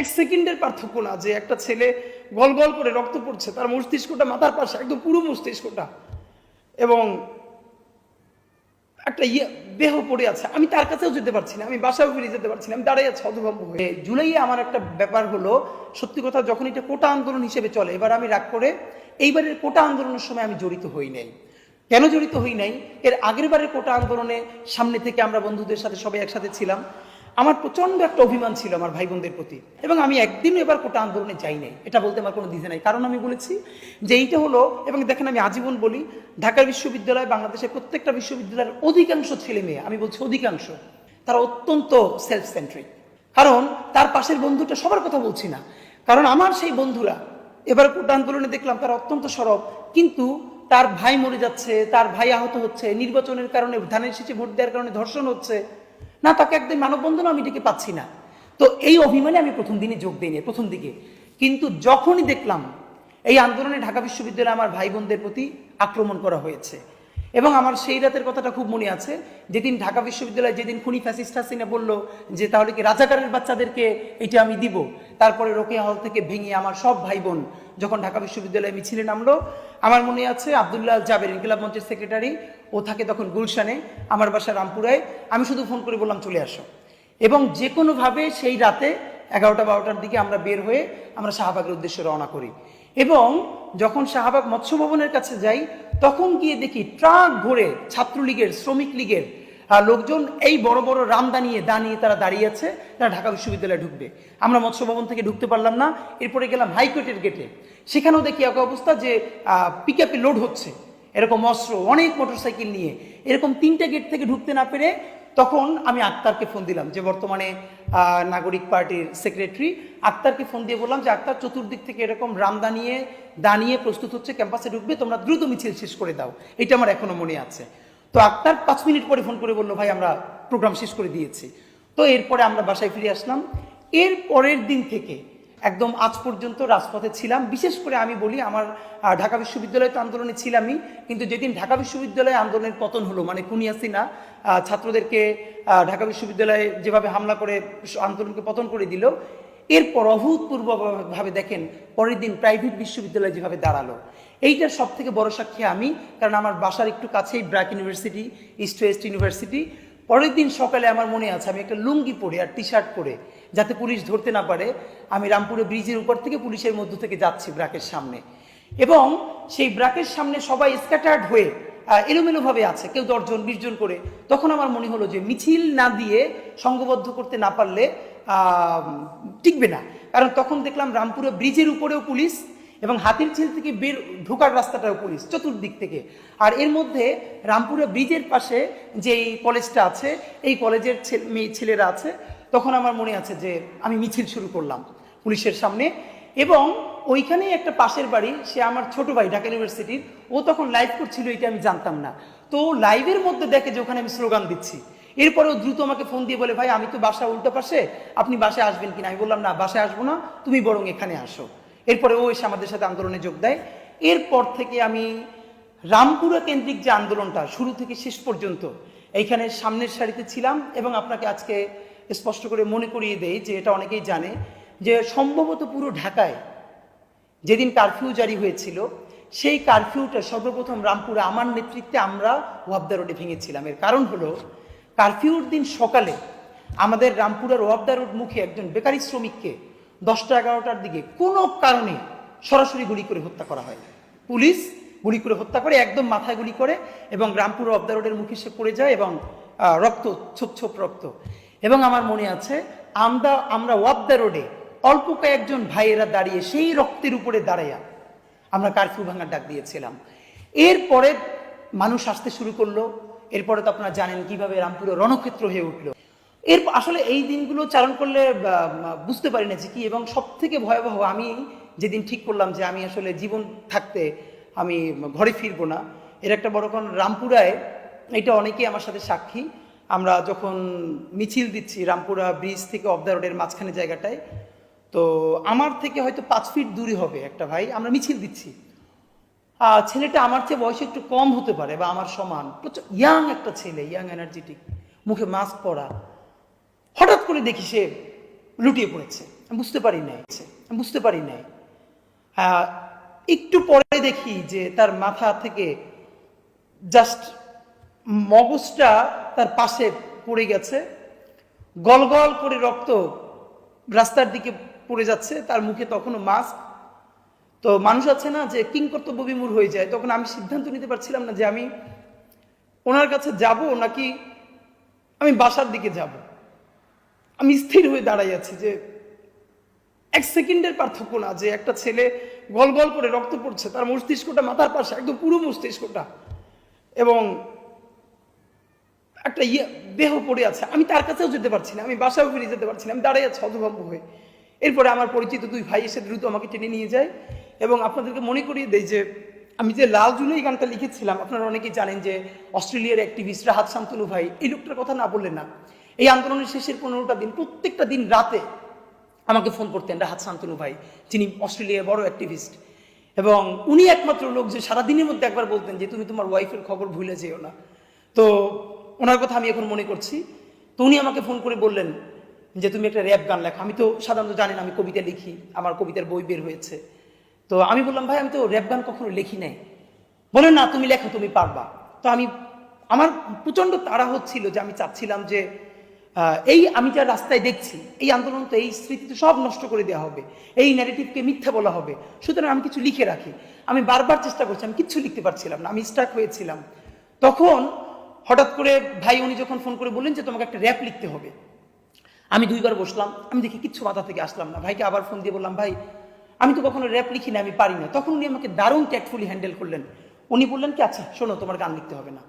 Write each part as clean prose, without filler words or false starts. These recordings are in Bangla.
এক সেকেন্ডের পার্থক্য না যে একটা ছেলে গল গল করে রক্ত পড়ছে, তার মস্তিষ্কটা মাথার পাশে, একদম পুরো মস্তিষ্কটা, এবং একটা দেহ পড়ে আছে। আমি তার কাছেও যেতে পারছি না, আমি বাসাও ফিরে যেতে পারছি না, আমি দাঁড়িয়ে আছি হতভম্ব হয়ে। জুলাইয়ে আমার একটা ব্যাপার হলো, সত্যি কথা, যখন এটা কোটা আন্দোলন হিসেবে চলে, এবার আমি রাগ করে এইবারের কোটা আন্দোলনের সময় আমি জড়িত হই নাই। কেন জড়িত হই নাই? এর আগের বারের কোটা আন্দোলনে সামনে থেকে আমরা বন্ধুদের সাথে সবাই একসাথে ছিলাম। আমার প্রচন্ড একটা অভিমান ছিল আমার ভাই বোনদের প্রতি, এবং আমি একদিনও এবার কোটা আন্দোলনে যাই নাই। এটা বলতে আমার কোনো দ্বিধা নাই, কারণ আমি বলেছি যে এইটা হলো, এবং দেখেন আমি আজীবন বলি, ঢাকা বিশ্ববিদ্যালয়, বাংলাদেশের প্রত্যেকটা বিশ্ববিদ্যালয়ের অধিকাংশ ছেলে মেয়ে, আমি বলছি অধিকাংশ, তারা অত্যন্ত সেলফ সেন্ট্রিক। কারণ তার পাশের বন্ধুটা, সবার কথা বলছি না, কারণ আমার সেই বন্ধুরা এবার কোটা আন্দোলনে দেখলাম তারা অত্যন্ত সরব, কিন্তু তার ভাই মরে যাচ্ছে, তার ভাই আহত হচ্ছে, নির্বাচনের কারণে, ধানের শীষে ভোট দেওয়ার কারণে ধর্ষণ হচ্ছে, না তাকে একদম মানববন্ধন আমি ডেকে পাচ্ছি না। তো এই অভিমানে আমি প্রথম দিনই যোগ দিইনি, প্রথম দিকে। কিন্তু যখনই দেখলাম এই আন্দোলনে ঢাকা বিশ্ববিদ্যালয়ে আমার ভাই বোনদের প্রতি আক্রমণ করা হয়েছে, এবং আমার সেই রাতের কথাটা খুব মনে আছে, যেদিন ঢাকা বিশ্ববিদ্যালয়ে, যেদিন খুনি ফ্যাসিস্ট হাসিনা বলল যে তাহলে কি রাজাকারের বাচ্চাদেরকে এটা আমি দিব, তারপরে রোকেয়া হল থেকে ভেঙে আমার সব ভাই বোন যখন ঢাকা বিশ্ববিদ্যালয়ে মিছিলে নামলো, আমার মনে আছে আব্দুল্লাহ জাবের, ইনকিলাব মঞ্চের সেক্রেটারি, ও থাকে তখন গুলশানে, আমার বাসা রামপুরায়, আমি শুধু ফোন করে বললাম চলে আসো, এবং যে কোনোভাবে সেই রাতে 11টা-12টার দিকে আমরা বের হয়ে আমরা শাহবাগের উদ্দেশ্যে রওনা করি। এবং যখন শাহবাগ মৎস্য ভবনের কাছে যাই, তখন গিয়ে দেখি ট্রাক ভরে ছাত্রলীগের, শ্রমিক লীগের লোকজন এই বড় বড় রামদা নিয়ে তারা দাঁড়িয়ে আছে, তারা ঢাকা বিশ্ববিদ্যালয়ে ঢুকবে। আমরা মৎস্য ভবন থেকে ঢুকতে পারলাম না। এরপরে গেলাম হাইকোর্টের গেটে, সেখানেও দেখি এক অবস্থা যে পিকআপে লোড হচ্ছে এরকম অস্ত্র, অনেক মোটরসাইকেল নিয়ে, এরকম 3টে গেট থেকে ঢুকতে না পেরে তখন আমি আক্তারকে ফোন দিলাম, যে বর্তমানে নাগরিক পার্টির সেক্রেটারি, আক্তারকে ফোন দিয়ে বললাম যে আক্তার, চতুর্দিক থেকে এরকম রামদা নিয়ে দাঁড়িয়ে প্রস্তুত হচ্ছে, ক্যাম্পাসে ঢুকবে, তোমরা দ্রুত মিছিল শেষ করে দাও। এটা আমার এখনো মনে আছে। তো আক্তার 5 মিনিট পরে ফোন করে বললো, ভাই আমরা প্রোগ্রাম শেষ করে দিয়েছি। তো এরপরে আমরা বাসায় ফিরে আসলাম। এর পরের দিন থেকে একদম আজ পর্যন্ত রাজপথে ছিলাম। বিশেষ করে আমি বলি, আমার ঢাকা বিশ্ববিদ্যালয়ে তো আন্দোলনে ছিলামই, কিন্তু যেদিন ঢাকা বিশ্ববিদ্যালয়ে আন্দোলনের পতন হলো, মানে খুনি হাসিনা ছাত্রদেরকে ঢাকা বিশ্ববিদ্যালয়ে যেভাবে হামলা করে আন্দোলনকে পতন করে দিল, এরপর অভূতপূর্বভাবে দেখেন পরের দিন প্রাইভেট বিশ্ববিদ্যালয় যেভাবে দাঁড়ালো, এইটার সব থেকে বড় সাক্ষী আমি। কারণ আমার বাসার একটু কাছেই BRAC university, east West university. পরের দিন সকালে আমার মনে আছে, আমি একটা লুঙ্গি পরে আর টি শার্ট পরে, যাতে পুলিশ ধরতে না পারে, আমি রামপুরে ব্রিজের উপর থেকে পুলিশের মধ্য থেকে যাচ্ছি ব্র্যাকের সামনে, এবং সেই ব্র্যাকের সামনে সবাই স্ক্যাটার্ড হয়ে এলোমেলোভাবে আছে, কেউ 10 জন 20 জন করে। তখন আমার মনে হলো যে মিছিল না দিয়ে, সংঘবদ্ধ করতে না পারলে টিকবে না। কারণ তখন দেখলাম রামপুরে ব্রিজের উপরেও পুলিশ, এবং হাতিরঝিল থেকে বের ঢোকার রাস্তাটাও পুলিশ, চতুর্দিক থেকে। আর এর মধ্যে রামপুরা ব্রিজের পাশে যে কলেজটা আছে, এই কলেজের ছেলেরা আছে। তখন আমার মনে আছে যে আমি মিছিল শুরু করলাম পুলিশের সামনে, এবং ওইখানেই একটা পাশের বাড়ি, সে আমার ছোট ভাই ঢাকা ইউনিভার্সিটির, ও তখন লাইভ করছিল, এটা আমি জানতাম না। তো লাইভের মধ্যে দেখে যে ওখানে আমি স্লোগান দিচ্ছি, এরপরেও দ্রুত আমাকে ফোন দিয়ে বলে, ভাই আমি তো বাসা উল্টো পাশে, আপনি বাসায় আসবেন কিনা? আমি বললাম, না বাসায় আসবো না, তুমি বরং এখানে আসো। এরপরে ও এসে আমাদের সাথে আন্দোলনে যোগ দেয়। এরপর থেকে আমি রামপুরা কেন্দ্রিক যে আন্দোলনটা শুরু থেকে শেষ পর্যন্ত এইখানে সামনের সারিতে ছিলাম। এবং আপনাকে আজকে স্পষ্ট করে মনে করিয়ে দেই যে এটা অনেকেই জানে, যে সম্ভবত পুরো ঢাকায় যেদিন কারফিউ জারি হয়েছিল, সেই কারফিউটা সর্বপ্রথম রামপুরা আমার নেতৃত্বে আমরা ওয়াবদা রোডে ভেঙেছিলাম। এর কারণ হলো, কারফিউর দিন সকালে আমাদের রামপুরার ওয়াবদা রোড মুখে একজন বেকারি শ্রমিককে 10টা-11টার দিকে কোনো কারণে সরাসরি গুলি করে হত্যা করা হয়। পুলিশ গুলি করে হত্যা করে, একদম মাথায় গুলি করে, এবং রামপুর ওয়াবদা রোডের মুখে সে পড়ে যায়, এবং রক্ত, ছোপ ছোপ রক্ত। এবং আমার মনে আছে আমরা ওয়াবদা রোডে অল্প কয়েকজন ভাইয়েরা দাঁড়িয়ে, সেই রক্তের উপরে দাঁড়াইয়া আমরা কারফিউ ভাঙার ডাক দিয়েছিলাম। এরপরে মানুষ আসতে শুরু করলো। এরপরে তো আপনারা জানেন কিভাবে রামপুর রণক্ষেত্র হয়ে উঠলো। আসলে এই দিনগুলো চালন করলে বুঝতে পারি না যে কি। এবং সব থেকে ভয়াবহ, আমি যেদিন ঠিক করলাম যে আমি আসলে জীবন থাকতে আমি ঘরে ফিরবো না, এর একটা বড় কারণ রামপুরায়, এটা অনেকেই আমার সাথে সাক্ষী, আমরা যখন মিছিল দিচ্ছি রামপুরা ব্রিজ থেকে ওয়াবদা রোডের মাঝখানে জায়গাটায়, তো আমার থেকে হয়তো 5 ফিট দূরে হবে একটা ভাই, আমরা মিছিল দিচ্ছি। ছেলেটা আমার চেয়ে বয়সে একটু কম হতে পারে বা আমার সমান, ইয়াং একটা ছেলে, ইয়াং এনার্জেটিক, মুখে মাস্ক পরা। হঠাৎ করে দেখি সে লুটিয়ে পড়েছে। আমি বুঝতে পারি নাই। একটু পরে দেখি যে তার মাথা থেকে জাস্ট মগজটা তার পাশে পড়ে গেছে, গল গল করে রক্ত রাস্তার দিকে পড়ে যাচ্ছে, তার মুখে তখনও মাস্ক। তো মানুষ আছে না যে কিংকর্তব্য বিমূঢ় হয়ে যায়, তখন আমি সিদ্ধান্ত নিতে পারছিলাম না যে আমি ওনার কাছে যাব নাকি আমি বাসার দিকে যাব। আমি স্থির হয়ে দাঁড়াই আছি যে এক সেকেন্ডের পার্থক্য না, যে একটা ছেলে গল গল করে রক্ত পড়ছে, তার মস্তিষ্কটা মাথার পাশে, একদম পুরো মস্তিষ্কটা, এবং একটা দেহ পড়ে আছে। আমি তার কাছেও যেতে পারছি না, আমি বাসাও ফিরে যেতে পারছি না, আমি দাঁড়াই আছি হতভম্ব হয়ে। এরপরে আমার পরিচিত দুই ভাই এসে দ্রুত আমাকে টেনে নিয়ে যায়, এবং আপনাদেরকে মনে করিয়ে দেয় যে আমি যে লাল জুলাই গানটা লিখেছিলাম, আপনারা অনেকেই জানেন যে অস্ট্রেলিয়ার অ্যাক্টিভিস্ট রাহাত শান্তনু ভাই, এই লোকটার কথা না বললেন না। এই আন্দোলনের শেষের 15টা দিন প্রত্যেকটা দিন রাতে আমাকে ফোন করতেন রাহাত শান্তনু ভাই, যিনি অস্ট্রেলিয়ার বড় অ্যাক্টিভিস্ট, এবং উনি একমাত্র লোক যে সারাদিনের মধ্যে একবার বলতেন যে তুমি তোমার ওয়াইফের খবর ভুলে যেও না। তো ওনার কথা আমি এখন মনে করছি। তো উনি আমাকে ফোন করে বললেন যে তুমি একটা র্যাপ গান লেখো। আমি তো সাধারণত জানেন আমি কবিতা লিখি, আমার কবিতার বই বের হয়েছে। তো আমি বললাম ভাই আমি তো র্যাপ গান কখনো লিখি নাই। বলেন না তুমি লেখো, তুমি পারবা। তো আমার প্রচণ্ড তাড়া হচ্ছিল যে আমি চাচ্ছিলাম যে এই আমি যা রাস্তায় দেখছি, এই আন্দোলন তো, এই স্মৃতি তো সব নষ্ট করে দেওয়া হবে, এই ন্যারেটিভকে মিথ্যা বলা হবে, সুতরাং আমি কিছু লিখে রাখি। আমি বারবার চেষ্টা করছি, আমি কিচ্ছু লিখতে পারছিলাম না, আমি স্টাক হয়েছিলাম। তখন হঠাৎ করে ভাই উনি যখন ফোন করে বললেন যে তোমাকে একটা র্যাপ লিখতে হবে, আমি 2বার বসলাম, আমি দেখি কিচ্ছু মাথা থেকে আসলাম না। ভাইকে আবার ফোন দিয়ে বললাম ভাই আমি তো কখনো র্যাপ লিখি না, আমি পারি না। তখন উনি আমাকে দারুণ ট্যাক্টফুলি হ্যান্ডেল করলেন। উনি বললেন কি আচ্ছা শোনো, তোমার গান লিখতে হবে না,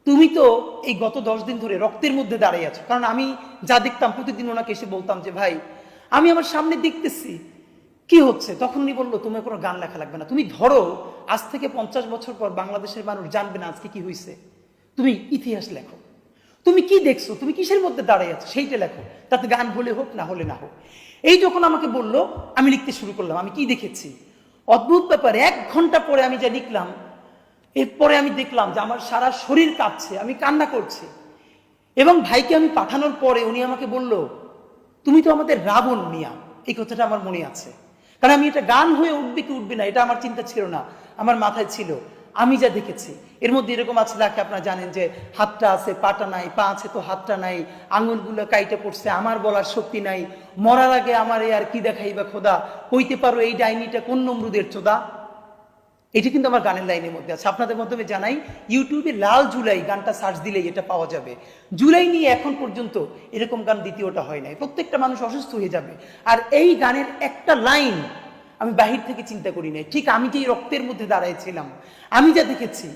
তুমি তো এই গত 10 দিন ধরে রক্তের মধ্যে দাঁড়িয়ে আছো। কারণ আমি যা দেখতাম প্রতিদিন ওনাকে এসে বলতাম যে ভাই আমি আমার সামনে দেখতেছি কি হচ্ছে। তখন উনি বললো তোমার কোনো গান লেখা লাগবে না, তুমি ধরো আজ থেকে 50 বছর পর বাংলাদেশের মানুষ জানবে না আজকে কি হয়েছে, তুমি ইতিহাস লেখো, তুমি কি দেখছো, তুমি কিসের মধ্যে দাঁড়িয়ে আছো সেইটা লেখো, তাতে গান হলে হোক না হলে না হোক। এই যখন আমাকে বললো আমি লিখতে শুরু করলাম। আমি কি দেখেছি অদ্ভুত ব্যাপার, 1 ঘন্টা পরে আমি যা লিখলাম, এরপরে আমি দেখলাম যে আমার সারা শরীর কাঁপছে, আমি কান্না করছি। এবং ভাইকে আমি পাঠানোর পরে উনি আমাকে বলল তুমি তো আমাদের রাবণ মিয়া। এই কথাটা আমার মনে আছে, কারণ আমি এটা গান হয়ে উঠবে কি উঠবে না এটা আমার চিন্তা ছিল না, আমার মাথায় ছিল আমি যা দেখেছি। এর মধ্যে এরকম আছে লাখে, আপনারা জানেন যে হাতটা আছে পাটা নাই, পা আছে তো হাতটা নাই, আঙুলগুলো কাইটে পড়ছে, আমার বলার শক্তি নাই, মরার আগে আমার আর কি দেখাইবা খোদা, কইতে পারো এই ডাইনিটা কোন নমরুদের চোদা। এটি কিন্তু আমার গানের লাইনের মধ্যে আছে। আপনাদের মাধ্যমে জানাই, ইউটিউবে লাল জুলাই গানটা সার্চ দিলেই এটা পাওয়া যাবে। জুলাই নিয়ে এখন পর্যন্ত এরকম গান দ্বিতীয়টা হয় নাই। প্রত্যেকটা মানুষ অসুস্থ হয়ে যাবে। আর এই গানের একটা লাইন আমি বাহির থেকে চিন্তা করি নাই। ঠিক আমি যেই রক্তের মধ্যে দাঁড়াইছিলাম, আমি যা দেখেছি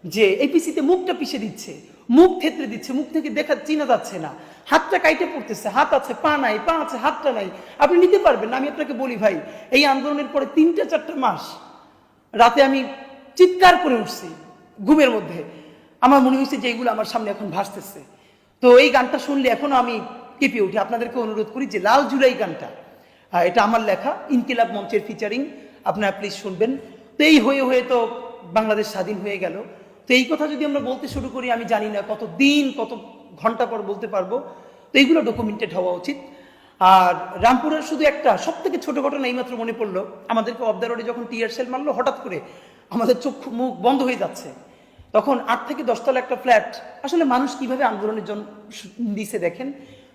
যে এপিসিতে মুখটা পিষে দিচ্ছে, মুখ থেতরে দিচ্ছে, মুখ থেকে দেখা চিনা যাচ্ছে না, হাতটা কাইটে পড়তেছে, হাত আছে পা নাই, পা আছে হাতটা নাই, আপনি নিতে পারবেন না। আমি আপনাকে বলি ভাই, এই আন্দোলনের পরে 3-4 মাস রাতে আমি চিৎকার করে উঠছি ঘুমের মধ্যে। আমার মনে হয়েছে যে এইগুলো আমার সামনে এখন ভাসতেছে। তো এই গানটা শুনলে এখনো আমি কেঁপে উঠি। আপনাদেরকে অনুরোধ করি যে লাল জুলাই গানটা, এটা আমার লেখা, ইনকিলাব মঞ্চের ফিচারিং, আপনারা প্লিজ শুনবেন। তো এই হয়ে হয়ে তো বাংলাদেশ স্বাধীন হয়ে গেল। তো এই কথা যদি আমরা বলতে শুরু করি, আমি জানি না কত দিন কত ঘন্টা পর বলতে পারবো। তো এইগুলো ডকুমেন্টেড হওয়া উচিত। আর রামপুরের শুধু একটা সব থেকে ছোট ঘটনা এইমাত্র মনে পড়লো, আমাদেরকে অফ দ্য রোডে যখন টিয়ার সেল মারলো, হঠাৎ করে আমাদের চোখ মুখ বন্ধ হয়ে যাচ্ছে। তখন 8 থেকে 10 তলা একটা ফ্ল্যাট, আসলে মানুষ কিভাবে আন্দোলনের জন্য দিছে দেখেন।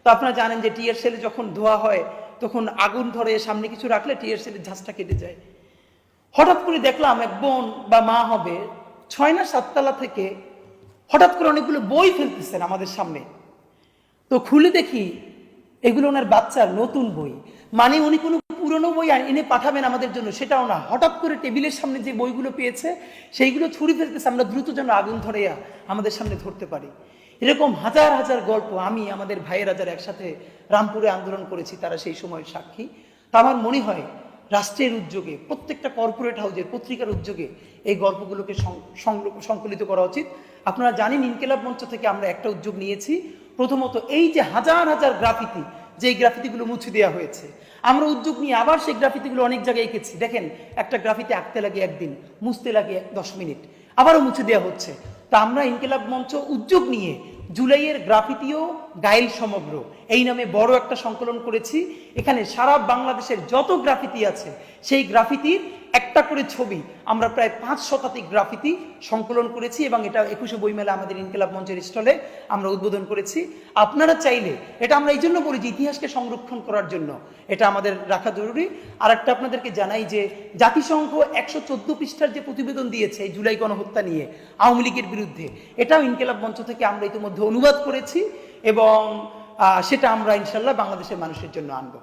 তো আপনারা জানেন যে টিয়ার সেলে যখন ধোয়া হয় তখন আগুন ধরে, সামনে কিছু রাখলে টিয়ার সেলের ঝাঁজটা কেটে যায়। হঠাৎ করে দেখলাম এক বোন বা মা হবে 6 না 7 তলা থেকে হঠাৎ করে অনেকগুলো বই ফেলতেছেন আমাদের সামনে। তো খুলে দেখি এগুলো ওনার বাচ্চার নতুন বই। মানে উনি কোনো পুরনো বই এনে পাঠাবেন আমাদের জন্য সেটাও না, হঠাৎ করে টেবিলের সামনে যে বইগুলো পেয়েছে সেইগুলো ছুরি ফেলতেছে, আমরা দ্রুত যেন আগুন ধরে আমাদের সামনে ধরতে পারি। এরকম হাজার হাজার গল্প, আমি আমাদের ভাইয়েরা যারা একসাথে রামপুরে আন্দোলন করেছি তারা সেই সময়ের সাক্ষী। তা আমার মনে হয় রাষ্ট্রের উদ্যোগে, প্রত্যেকটা কর্পোরেট হাউসের পত্রিকার উদ্যোগে এই গল্পগুলোকে সংকলিত করা উচিত। আপনারা জানেন ইনকিলাব মঞ্চ থেকে আমরা একটা উদ্যোগ নিয়েছি। প্রথমত এই যে হাজার হাজার গ্রাফিতি, যেই গ্রাফিতিগুলো মুছে দেওয়া হয়েছে, আমরা উদ্যোগ নিয়ে আবার সেই গ্রাফিতিগুলো অনেক জায়গায় এঁকেছি। দেখেন একটা গ্রাফিতি আঁকতে লাগে 1 দিন, মুছতে লাগে 10 মিনিট, আবারও মুছে দেওয়া হচ্ছে। তা আমরা ইনকিলাব মঞ্চ উদ্যোগ নিয়ে জুলাইয়ের গ্রাফিতিও গায়েল সমগ্র এই নামে বড় একটা সংকলন করেছি। এখানে সারা বাংলাদেশের যত গ্রাফিতি আছে সেই গ্রাফিতির একটা করে ছবি আমরা প্রায় 5 শতাধিক গ্রাফিতি সংকলন করেছি এবং এটা 21শে বইমেলা আমাদের ইনকিলাব মঞ্চের স্টলে আমরা উদ্বোধন করেছি। আপনারা চাইলে, এটা আমরা এই জন্য বলি যে ইতিহাসকে সংরক্ষণ করার জন্য এটা আমাদের রাখা জরুরি। আর একটা আপনাদেরকে জানাই যে জাতিসংঘ 114 পৃষ্ঠার যে প্রতিবেদন দিয়েছে এই জুলাই গণহত্যা নিয়ে আওয়ামী লীগের বিরুদ্ধে, এটাও ইনকিলাব মঞ্চ থেকে আমরা ইতিমধ্যে অনুবাদ করেছি এবং সেটা আমরা ইনশাল্লাহ বাংলাদেশের মানুষের জন্য আনবো।